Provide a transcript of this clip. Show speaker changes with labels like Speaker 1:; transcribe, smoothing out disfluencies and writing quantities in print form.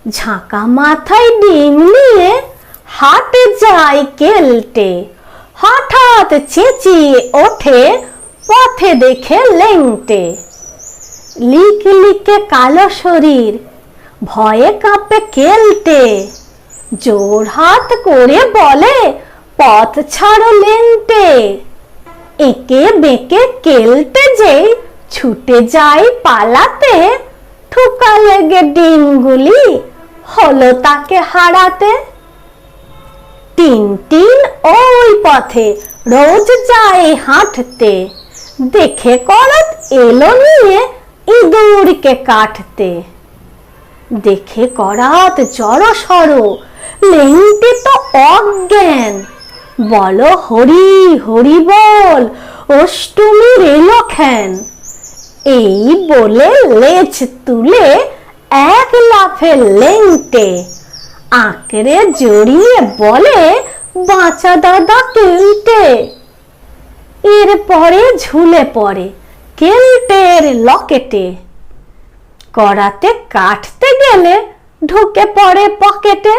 Speaker 1: ঝাঁকা মাথায় ডিম নিয়ে হাটে যায় কেলটে। হঠাৎ চেঁচিয়ে ওঠে, পথে দেখে লেংটে। লিক লিকে কালো শরীর, ভয়ে কাঁপে কেলটে। জোর হাত করে বলে, পথ ছাড়ো লেংটে। একে বেঁকে কেলটে যেই ছুটে যায় পালাতে, ঠুকা লেগে ডিমগুলি হলো তাকে হারাতে। টিনটিন ওই পথে রোজ যায় হাঁটতে, দেখে করাত এলো নিয়ে ইঁদুরকে কাটতে। দেখে করাত জড়সড়, লেংটে তো অজ্ঞান। বলো হরি হরি বল, অষ্টমীর এলো খ্যান। এই বলে লেজ তুলে এক লাফে লেংটে আঁকড়ে জড়িয়ে বলে, বাঁচা দাদা কেলটে। এরপরে ঝুলে পড়ে কেলটের লকেটে। করাতে কাটতে গেলে ঢুকে পড়ে পকেটে।